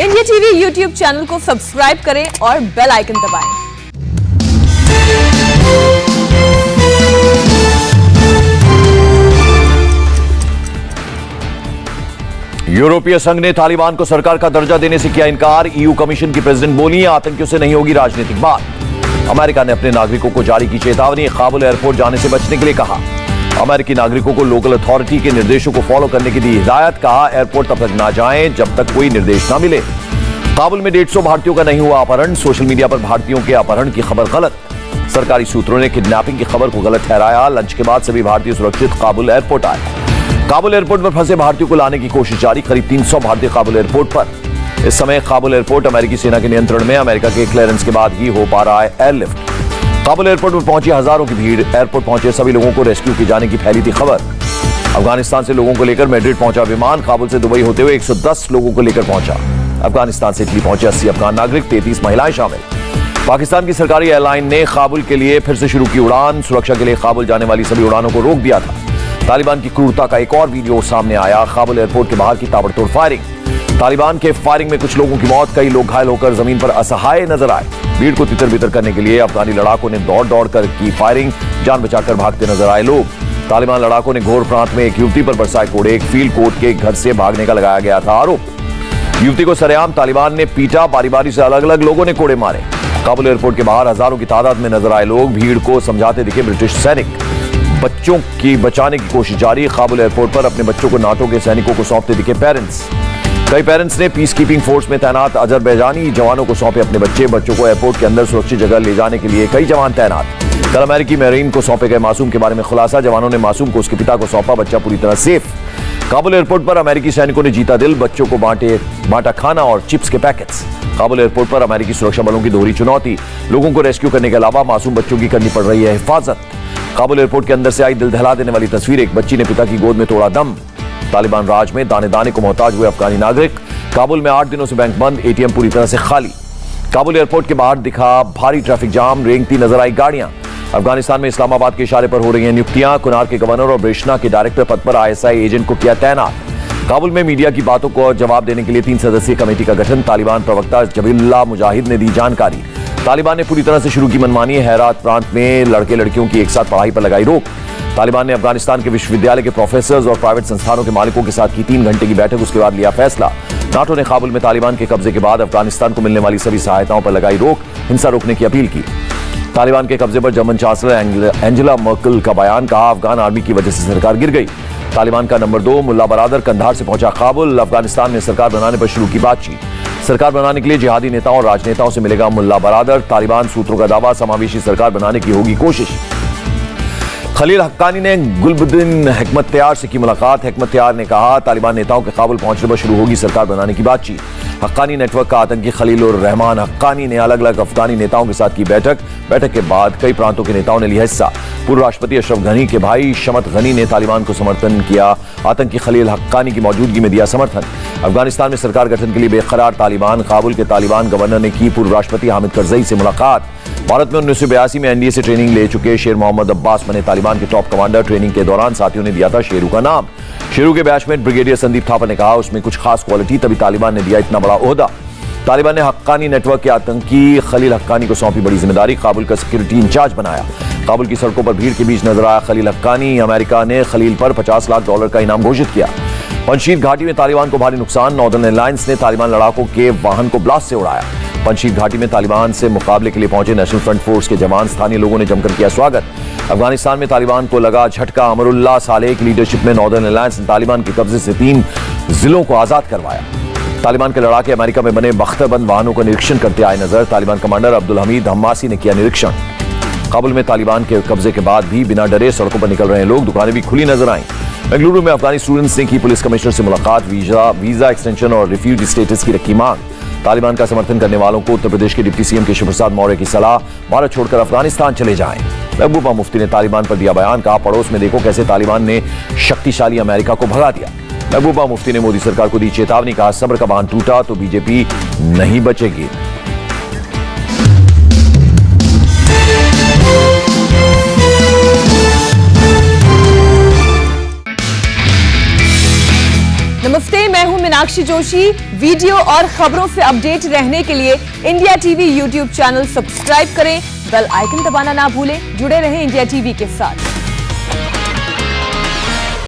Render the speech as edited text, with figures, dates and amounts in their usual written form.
India TV YouTube channel को subscribe करें और बेल आइकन दबाएं। यूरोपीय संघ ने तालिबान को सरकार का दर्जा देने से किया इनकार। ईयू कमीशन की प्रेसिडेंट बोली, आतंकियों से नहीं होगी राजनीतिक बात। अमेरिका ने अपने नागरिकों को जारी की चेतावनी, काबुल एयरपोर्ट जाने से बचने के लिए कहा। अमेरिकी नागरिकों को लोकल अथॉरिटी के निर्देशों को फॉलो करने की दी हिदायत, कहा एयरपोर्ट तब तक ना जाएं जब तक कोई निर्देश ना मिले। काबुल में 150 भारतीयों का नहीं हुआ अपहरण, सोशल मीडिया पर भारतीयों के अपहरण की खबर गलत। सरकारी सूत्रों ने किडनैपिंग की खबर को गलत ठहराया। लंच के बाद सभी भारतीय सुरक्षित काबुल एयरपोर्ट आए। काबुल एयरपोर्ट पर फंसे भारतीयों को लाने की कोशिश जारी, करीब 300 भारतीय काबुल एयरपोर्ट पर। इस समय काबुल एयरपोर्ट अमेरिकी सेना के नियंत्रण में, अमेरिका के क्लियरेंस के बाद ही हो पा रहा है एयरलिफ्ट। काबुल एयरपोर्ट पर पहुंची हजारों की भीड़, एयरपोर्ट पहुंचे सभी लोगों को रेस्क्यू किए जाने की फैली थी खबर। अफगानिस्तान से लोगों को लेकर मैड्रिड पहुंचा विमान, काबुल से दुबई होते हुए 110 लोगों को लेकर पहुंचा। अफगानिस्तान से इटली पहुंचे 80 अफगान नागरिक, 33 महिलाएं शामिल। पाकिस्तान की सरकारी एयरलाइन ने काबुल के लिए फिर से शुरू की उड़ान, सुरक्षा के लिए काबुल जाने वाली सभी उड़ानों को रोक दिया था। तालिबान की क्रूरता का एक और वीडियो सामने आया, काबुल एयरपोर्ट के बाहर की ताबड़तोड़ फायरिंग। तालिबान के फायरिंग में कुछ लोगों की मौत, कई लोग घायल होकर जमीन पर असहाय नजर आए। भीड़ को तितर बितर करने के लिए अफगानी लड़ाकों ने दौड़ दौड़ कर की फायरिंग, जान बचाकर भागते नजर आए लोग। तालिबान लड़ाकों ने घोर प्रांत में एक युवती पर बरसाए कोड़े, एक फील्ड कोर्ट के घर से भागने का लगाया गया था आरोप। युवती को सरेआम तालिबान ने पीटा, बारी बारी से अलग अलग लोगों ने कोड़े मारे। काबुल एयरपोर्ट के बाहर हजारों की तादाद में नजर आए लोग, भीड़ को समझाते दिखे ब्रिटिश सैनिक। बच्चों की बचाने की कोशिश जारी, काबुल एयरपोर्ट पर अपने बच्चों को नाटो के सैनिकों को सौंपते दिखे पेरेंट्स। कई पेरेंट्स ने पीस कीपिंग फोर्स में तैनात अजरबैजानी जवानों को सौंपे अपने बच्चे। बच्चों को एयरपोर्ट के अंदर सुरक्षित जगह ले जाने के लिए कई जवान तैनात। कल अमेरिकी मेरीन को सौंपे गए मासूम के बारे में खुलासा, जवानों ने मासूम को उसके पिता को सौंपा, बच्चा पूरी तरह सेफ। काबुल एयरपोर्ट पर अमेरिकी सैनिकों ने जीता दिल, बच्चों को बांटा खाना और चिप्स के पैकेट्स। काबुल एयरपोर्ट पर अमेरिकी सुरक्षा बलों की दोहरी चुनौती, लोगों को रेस्क्यू करने के अलावा मासूम बच्चों की करनी पड़ रही है हिफाजत। काबुल एयरपोर्ट के अंदर से आई दिल दहला देने वाली तस्वीर, एक बच्ची ने पिता की गोद में तोड़ा दम। तालिबान राज में दाने दाने को मोहताज हुए अफगानी नागरिक। काबुल में 8 दिनों से बैंक बंद, एटीएम पूरी तरह से खाली। काबुल एयरपोर्ट के बाहर दिखा भारी ट्रैफिक जाम, रेंगती नजर आई गाड़ियां। अफगानिस्तान में इस्लामाबाद के इशारे पर हो रही हैं नियुक्तियां, कुनार के गवर्नर और ब्रेशना के डायरेक्टर पद पर आईएसआई एजेंट को किया तैनात। काबुल में मीडिया की बातों को जवाब देने के लिए 3 सदस्यीय कमेटी का गठन, तालिबान प्रवक्ता जबीहुल्लाह मुजाहिद ने दी जानकारी। तालिबान ने पूरी तरह से शुरू की मनमानी, हेरात प्रांत में लड़के लड़कियों की एक साथ पढ़ाई पर लगाई रोक। तालिबान ने अफगानिस्तान के विश्वविद्यालय के प्रोफेसर्स और प्राइवेट संस्थानों के मालिकों के साथ की 3 घंटे की बैठक, उसके बाद लिया फैसला। नाटो ने काबुल में तालिबान के कब्जे के बाद अफगानिस्तान को मिलने वाली सभी सहायताओं पर लगाई रोक, हिंसा रोकने की अपील की। तालिबान के कब्जे पर जर्मन चांसलर एंजेला मर्केल का बयान, कहा अफगान आर्मी की वजह से सरकार गिर गई। तालिबान का नंबर 2 मुल्ला बरादर कंधार से पहुंचा काबुल, अफगानिस्तान में सरकार बनाने पर शुरू की बातचीत। सरकार बनाने के लिए जिहादी नेताओं और राजनेताओं से मिलेगा मुल्ला बरादर, तालिबान सूत्रों का दावा, समावेशी सरकार बनाने की होगी कोशिश। खलील हक्कानी ने गुलबुद्दीन हिकमतयार से की मुलाकात, हिकमतयार ने कहा तालिबान नेताओं के काबुल पहुंचने पर शुरू होगी सरकार बनाने की बातचीत। हक्कानी नेटवर्क का आतंकी खलील और रहमान हक्कानी ने अलग अलग अफगानी नेताओं के साथ की बैठक के बाद कई प्रांतों के नेताओं ने लिया हिस्सा। पूर्व राष्ट्रपति अशरफ गनी के भाई शमत गनी ने तालिबान को समर्थन किया, आतंकी खलील हक्कानी की मौजूदगी में दिया समर्थन। अफगानिस्तान में सरकार गठन के लिए बेकरार तालिबान, काबुल के तालिबान गवर्नर ने की पूर्व राष्ट्रपति हामिद करजई से मुलाकात। भारत में 1982 में एनडीए से ट्रेनिंग ले चुके शेर मोहम्मद अब्बास बने तालिबान के टॉप कमांडर। ट्रेनिंग के दौरान साथियों ने दिया था शेरू का नाम। शेरू के बैचमेट ब्रिगेडियर संदीप थापा ने कहा उसमें कुछ खास क्वालिटी, तभी तालिबान ने दिया इतना बड़ा ओहदा। तालिबान ने हक्कानी नेटवर्क के आतंकी खलील हक्कानी को सौंपी बड़ी जिम्मेदारी, काबुल का सिक्योरिटी इंचार्ज बनाया। काबुल की सड़कों पर भीड़ के बीच नजर आया खलील हक्कानी। अमेरिका ने खलील पर $50 लाख का इनाम घोषित किया। पंजशीर घाटी में तालिबान को भारी नुकसान, नॉर्दर्न एयरलाइंस ने तालिबान लड़ाकों के वाहन को ब्लास्ट से उड़ाया। पंजशीर घाटी में तालिबान से मुकाबले के लिए पहुंचे नेशनल फ्रंट फोर्स के जवान, स्थानीय लोगों ने जमकर किया स्वागत। अफगानिस्तान में तालिबान को लगा झटका, अमरुल्लाह सालेह की लीडरशिप में नॉर्दर्न एयरलाइंस ने तालिबान के कब्जे से 3 जिलों को आजाद करवाया। तालिबान के लड़ाके अमेरिका में बने बख्तरबंद वाहनों का निरीक्षण करते आए नजर, तालिबान कमांडर अब्दुल हमीद हम्मासी ने किया निरीक्षण। काबुल में तालिबान के कब्जे के बाद भी बिना डरे सड़कों पर निकल रहे लोग, दुकानें भी खुली नजर आईं। बेंगलुरु में अफगानी स्टूडेंट्स ने की पुलिस कमिश्नर से मुलाकात, वीजा एक्सटेंशन और रिफ्यूजी स्टेटस की रखी मांग। तालिबान का समर्थन करने वालों को उत्तर प्रदेश के डिप्टी सीएम केशव प्रसाद मौर्य की सलाह, भारत छोड़कर अफगानिस्तान चले जाएं। महबूबा मुफ्ती ने तालिबान पर दिया बयान, कहा पड़ोस में देखो कैसे तालिबान ने शक्तिशाली अमेरिका को भगा दिया। महबूबा मुफ्ती ने मोदी सरकार को दी चेतावनी, कहा सब्र का बांध टूटा तो बीजेपी नहीं बचेगी। नमस्ते, मैं हूं मीनाक्षी जोशी। वीडियो और खबरों से अपडेट रहने के लिए India TV YouTube channel subscribe करें, बेल आइकन दबाना ना भूलें। जुड़े रहें इंडिया टीवी के साथ।